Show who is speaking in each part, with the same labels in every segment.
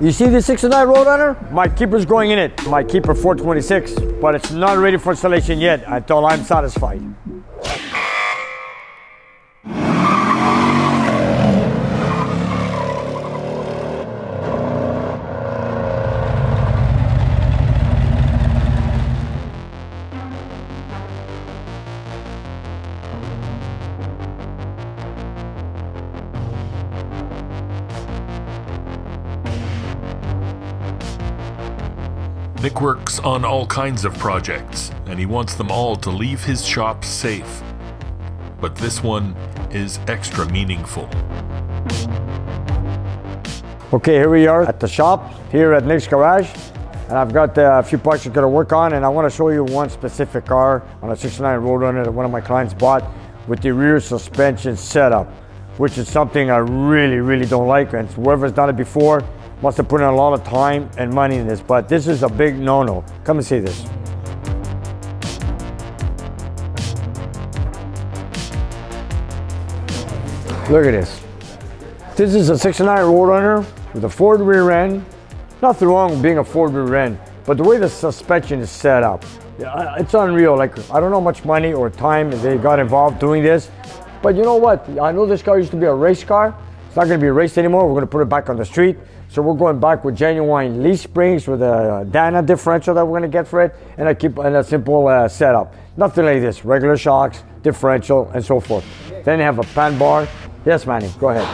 Speaker 1: You see the 69 Roadrunner? My keeper's going in it. My keeper 426, but it's not ready for installation yet until I'm satisfied.
Speaker 2: Nick works on all kinds of projects, and he wants them all to leave his shop safe. But this one is extra meaningful.
Speaker 1: Okay, here we are at the shop, here at Nick's Garage. And I've got a few parts I'm gonna work on, and I wanna show you one specific car on a 69 Roadrunner that one of my clients bought with the rear suspension setup, which is something I really don't like. And whoever's done it before must have put in a lot of time and money in this, but this is a big no-no. Come and see this. Look at this. This is a 69 Roadrunner with a Ford rear end. Nothing wrong with being a Ford rear end, but the way the suspension is set up, it's unreal. Like, I don't know how much money or time they got involved doing this, but you know what? I know this car used to be a race car. It's not gonna be raced anymore. We're gonna put it back on the street. So we're going back with genuine leaf springs with a Dana differential that we're gonna get for it, and a simple setup. Nothing like this, regular shocks, differential, and so forth. Then you have a pan bar. Yes, Manny, go ahead.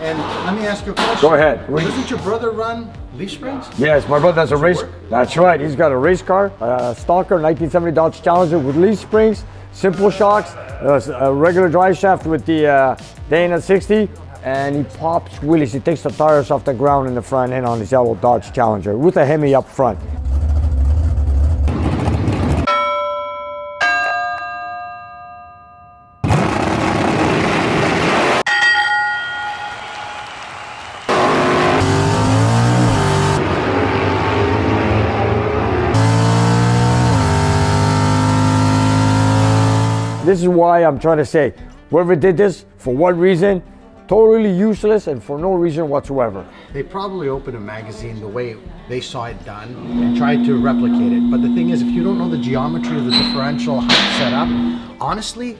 Speaker 3: And let me ask you a question.
Speaker 1: Go ahead.
Speaker 3: Doesn't your brother run leaf springs?
Speaker 1: Yes, my brother has a race. That's right, he's got a race car, a Stalker 1970 Dodge Challenger with leaf springs, simple shocks, a regular drive shaft with the Dana 60, and he pops wheelies. He takes the tires off the ground in the front end on his yellow Dodge Challenger with a Hemi up front. This is why I'm trying to say, whoever did this, for what reason, totally useless and for no reason whatsoever.
Speaker 3: They probably opened a magazine the way they saw it done and tried to replicate it. But the thing is, if you don't know the geometry of the differential, how it's set up, honestly,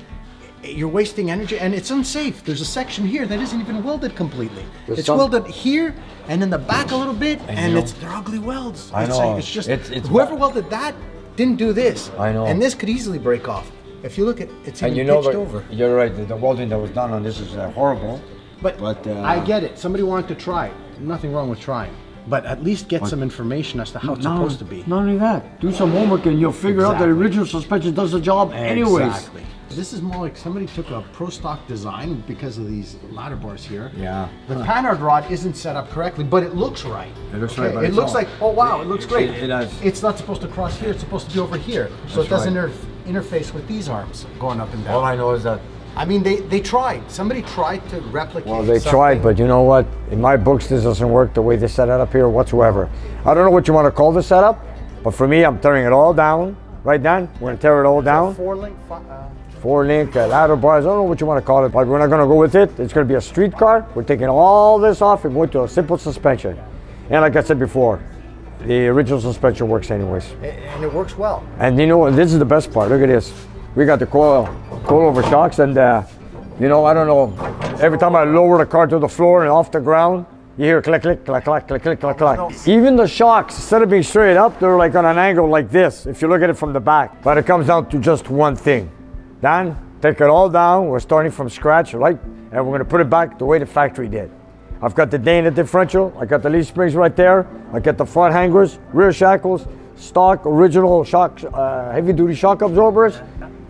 Speaker 3: you're wasting energy and it's unsafe. There's a section here that isn't even welded completely. It's welded here and in the back a little bit, and they're ugly welds.
Speaker 1: I know.
Speaker 3: It's just, whoever welded that didn't do this.
Speaker 1: I know.
Speaker 3: And this could easily break off. If you look at it's even pitched over.
Speaker 1: You're right, the welding that was done on this is horrible.
Speaker 3: But I get it. Somebody wanted to try. Nothing wrong with trying. But at least get some information as to how it's supposed to be.
Speaker 1: Not only that, do some homework and you'll figure out that original suspension does the job anyways.
Speaker 3: Exactly. This is more like somebody took a pro stock design because of these ladder bars here.
Speaker 1: Yeah.
Speaker 3: The panhard rod isn't set up correctly, but it looks right.
Speaker 1: It looks right.
Speaker 3: It looks like, oh wow, it looks great.
Speaker 1: It does.
Speaker 3: It's not supposed to cross here, it's supposed to be over here. So it doesn't interface with these arms going up and down.
Speaker 1: All I know is that,
Speaker 3: I mean, they tried. Somebody tried to replicate.
Speaker 1: well, they tried, but you know what? In my books, this doesn't work the way they set it up here whatsoever. I don't know what you want to call the setup, but for me, I'm tearing it all down. Right, Dan? We're going to tear it all down. Four-link ladder bars. I don't know what you want to call it, but we're not going to go with it. It's going to be a street car. We're taking all this off and going to a simple suspension. And like I said before, the original suspension works anyways.
Speaker 3: And it works well.
Speaker 1: And you know, this is the best part. Look at this. We got the coilover shocks, and you know, I don't know, every time I lower the car to the floor and off the ground, you hear click, click, click, click, click, click, click, click. Even the shocks, instead of being straight up, they're like on an angle like this, if you look at it from the back. But it comes down to just one thing. Dan, take it all down. We're starting from scratch, right? And we're gonna put it back the way the factory did. I've got the Dana differential, I got the leaf springs right there, I got the front hangers, rear shackles, stock original shock, heavy duty shock absorbers.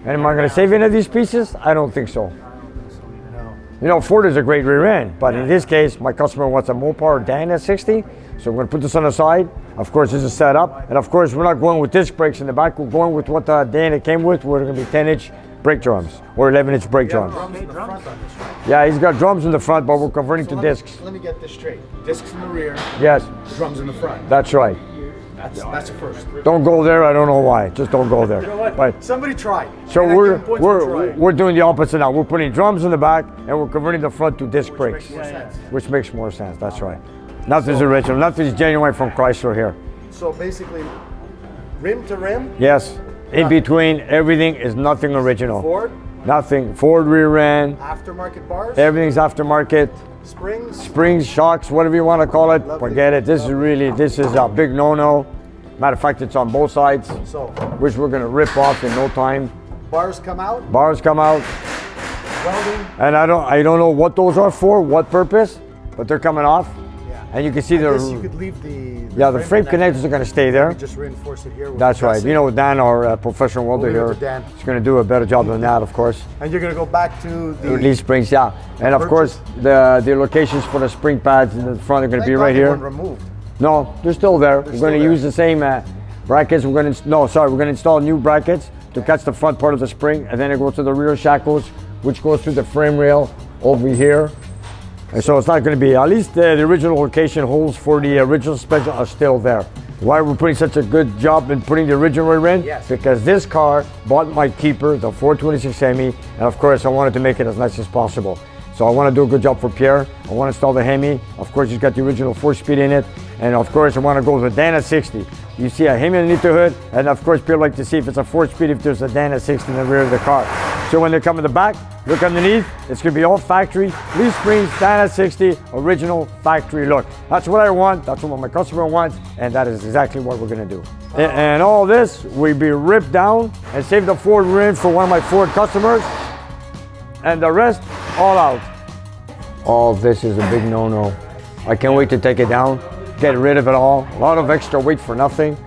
Speaker 1: And am I gonna save any of these pieces? I don't think so. You know, Ford is a great rear end, but in this case, my customer wants a Mopar Dana 60, so we're gonna put this on the side. Of course, this is set up, and of course, we're not going with disc brakes in the back. We're going with what the Dana came with. We're gonna be 10-inch brake drums or 11-inch brake drums.
Speaker 3: Drums in the front on this, right?
Speaker 1: Yeah, he's got drums in the front, but we're converting to discs.
Speaker 3: Let me get this straight. Discs in the rear.
Speaker 1: Yes.
Speaker 3: Drums in the front.
Speaker 1: That's right.
Speaker 3: That's a first.
Speaker 1: Don't go there. I don't know why. Just don't go there.
Speaker 3: You know what?
Speaker 1: But
Speaker 3: somebody tried.
Speaker 1: so we're doing the opposite now. We're putting drums in the back and we're converting the front to disc brakes, which makes more sense. That's right. Nothing's original. Nothing's genuine from Chrysler here.
Speaker 3: So basically, rim to rim.
Speaker 1: Yes. In between, everything is nothing original.
Speaker 3: Ford.
Speaker 1: Nothing. Ford rear end.
Speaker 3: Aftermarket bars.
Speaker 1: Everything's aftermarket. Springs, shocks, whatever you want to call it.
Speaker 3: Lovely.
Speaker 1: Forget it. This is a big no-no. Matter of fact, it's on both sides,
Speaker 3: So
Speaker 1: which we're gonna rip off in no time.
Speaker 3: bars come out.
Speaker 1: Bars come out,
Speaker 3: Welding.
Speaker 1: and I don't know what those are for, what purpose, but they're coming off.
Speaker 3: Yeah.
Speaker 1: And you can see
Speaker 3: I guess you could leave
Speaker 1: the frame connectors are gonna stay there.
Speaker 3: Just reinforce it here. with
Speaker 1: That's
Speaker 3: the
Speaker 1: right.
Speaker 3: dressing.
Speaker 1: You know, Dan, our professional welder
Speaker 3: We'll leave it
Speaker 1: here,
Speaker 3: to Dan.
Speaker 1: is gonna do a better job than that, of course.
Speaker 3: And you're gonna go back to the
Speaker 1: Leaf springs, yeah. And of course, the locations for the spring pads in the front are gonna
Speaker 3: Thank
Speaker 1: be
Speaker 3: God
Speaker 1: right
Speaker 3: they
Speaker 1: here.
Speaker 3: weren't removed.
Speaker 1: No, they're still there. We're
Speaker 3: still
Speaker 1: going to
Speaker 3: there.
Speaker 1: use the same brackets. We're going to install new brackets to catch the front part of the spring, and then it goes to the rear shackles, which goes through the frame rail over here. And so it's not going to be, at least the original location holes for the original suspension are still there. Why we're putting such a good job in putting the original rear end?
Speaker 3: Yes.
Speaker 1: Because this car bought my keeper, the 426 Hemi, and of course I wanted to make it as nice as possible. So I want to do a good job for Pierre. I want to install the Hemi. Of course, he's got the original 4-speed in it. And of course, I want to go with a Dana 60. You see a Hemi underneath the hood, and of course, people like to see if it's a 4-speed, if there's a Dana 60 in the rear of the car. So when they come in the back, look underneath, it's going to be all factory, leaf springs, Dana 60, original factory look. That's what I want, that's what my customer wants, and that is exactly what we're going to do. And all this will be ripped down and save the Ford rear end for one of my Ford customers, and the rest, all out. All this is a big no-no. I can't wait to take it down, get rid of it all. A lot of extra weight for nothing.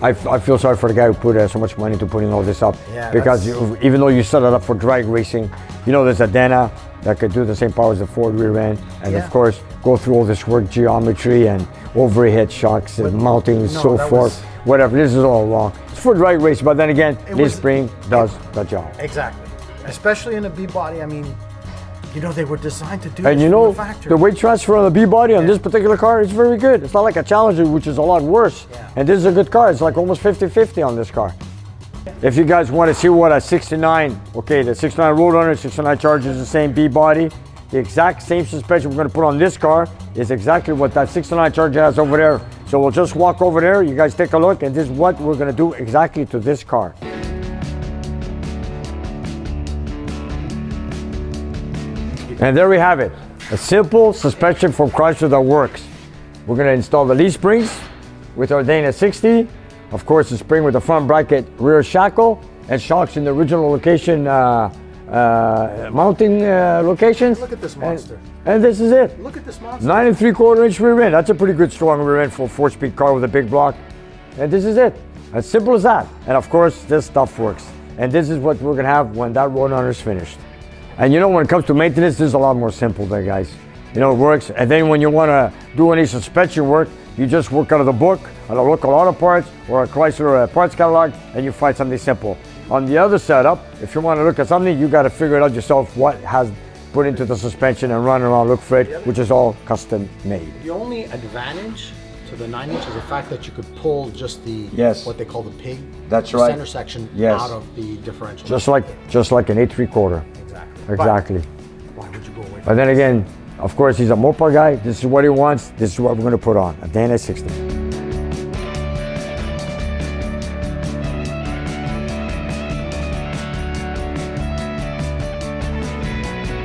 Speaker 1: I feel sorry for the guy who put so much money to putting all this up.
Speaker 3: Yeah,
Speaker 1: because even though you set it up for drag racing, you know there's a Dana that could do the same power as the Ford rear end, and of course go through all this work, geometry and overhead shocks and mounting and so forth. Whatever, this is all wrong. It's for drag racing, but then again, this spring does the job.
Speaker 3: Exactly. Especially in a B-body, I mean, you know, they were designed to do
Speaker 1: And
Speaker 3: this
Speaker 1: you
Speaker 3: from
Speaker 1: know,
Speaker 3: the factory.
Speaker 1: the weight transfer on the B-body on this particular car is very good. It's not like a Challenger, which is a lot worse.
Speaker 3: Yeah.
Speaker 1: And this is a good car. It's like almost 50-50 on this car. If you guys want to see what a 69, okay, the 69 Roadrunner, 69 Charger is the same B-body. The exact same suspension we're going to put on this car is exactly what that 69 Charger has over there. So we'll just walk over there. You guys take a look, and this is what we're going to do exactly to this car. And there we have it. A simple suspension from Chrysler that works. We're going to install the leaf springs with our Dana 60. Of course, the spring with the front bracket, rear shackle, and shocks in the original location, mounting locations.
Speaker 3: Look at this monster.
Speaker 1: And this is it.
Speaker 3: Look at this monster.
Speaker 1: 9 3/4 inch rear end. That's a pretty good strong rear end for a 4-speed car with a big block. And this is it. As simple as that. And of course, this stuff works. And this is what we're going to have when that Roadrunner is finished. And you know, when it comes to maintenance, this is a lot more simple there, guys. You know, it works. And then when you want to do any suspension work, you just work out of the book, at a local auto parts, or a Chrysler parts catalog, and you find something simple. On the other setup, if you want to look at something, you got to figure it out yourself what has put into the suspension and run around, look for it, which is all custom made.
Speaker 3: The only advantage to the 9-inch is the fact that you could pull just the, what they call the pig,
Speaker 1: That's
Speaker 3: the
Speaker 1: right.
Speaker 3: center section out of the differential.
Speaker 1: Just like an 8 3/4.
Speaker 3: Exactly.
Speaker 1: Exactly.
Speaker 3: But why would you go away from
Speaker 1: But then again, of course, he's a Mopar guy. This is what he wants. This is what we're going to put on, a Dana 60.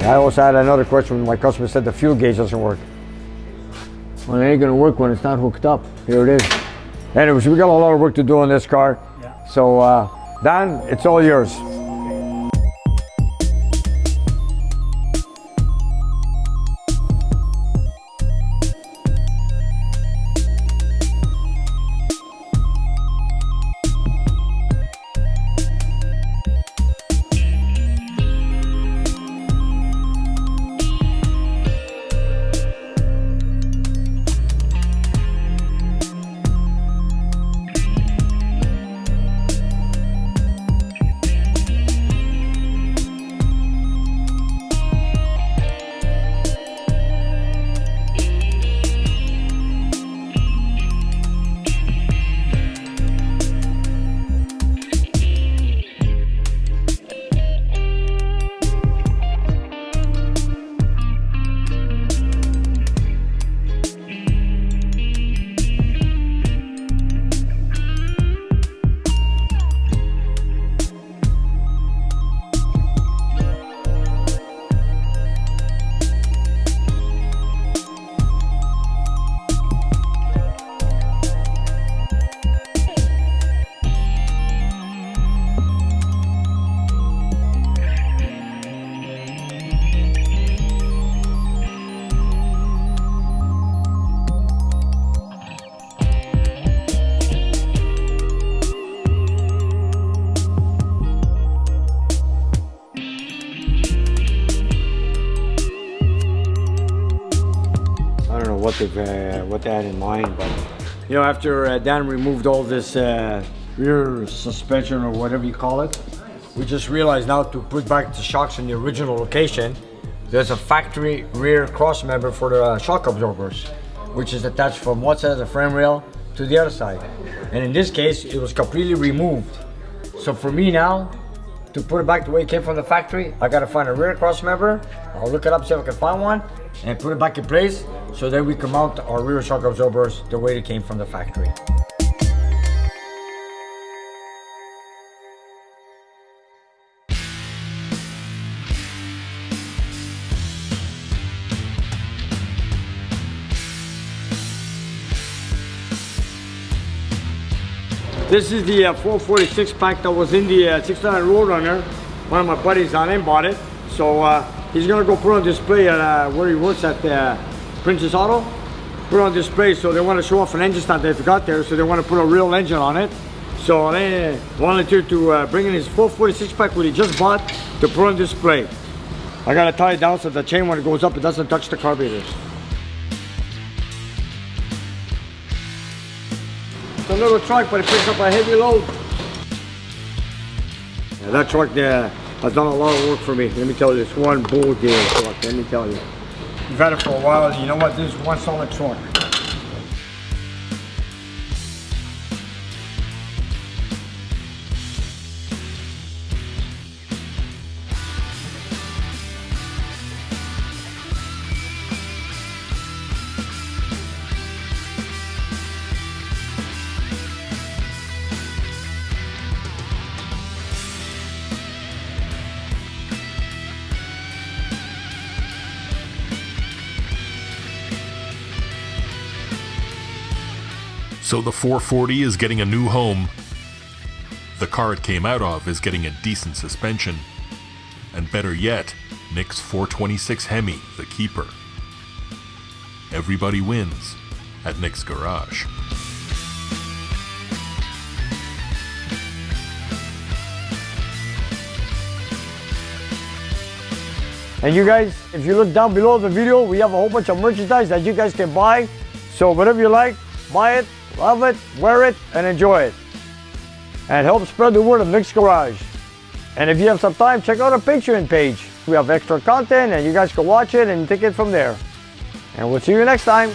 Speaker 1: I also had another question when my customer said the fuel gauge doesn't work. Well, it ain't going to work when it's not hooked up. Here it is. Anyways, we got a lot of work to do on this car. Yeah. So, Dan, it's all yours. what they had in mind. But you know, after Dan removed all this rear suspension or whatever you call it, we just realized now to put back the shocks in the original location, there's a factory rear cross member for the shock absorbers, which is attached from one side of the frame rail to the other side. And in this case, it was completely removed. So for me now, to put it back the way it came from the factory, I gotta find a rear cross member. I'll look it up, see if I can find one, and put it back in place so that we can mount our rear shock absorbers the way it came from the factory. This is the 446 pack that was in the 600 Roadrunner. One of my buddies on it bought it. So he's gonna go put on display at where he works at Princess Auto. Put on display, so they want to show off an engine stand they've got there, so they want to put a real engine on it. So they volunteered to bring in his 446 pack what he just bought to put on display. I gotta tie it down so the chain when it goes up, it doesn't touch the carburetors. It's a little truck, but it picks up a heavy load. Yeah, that truck there has done a lot of work for me. Let me tell you, it's one bull deal truck, let me tell you. You've had it for a while, you know what, this is one solid truck.
Speaker 2: So the 440 is getting a new home. The car it came out of is getting a decent suspension. And better yet, Nick's 426 Hemi, the keeper. Everybody wins at Nick's garage.
Speaker 1: And you guys, if you look down below the video, we have a whole bunch of merchandise that you guys can buy. So whatever you like, buy it, love it, wear it, and enjoy it. And help spread the word of Nick's Garage. And if you have some time, check out our Patreon page. We have extra content and you guys can watch it and take it from there. And we'll see you next time.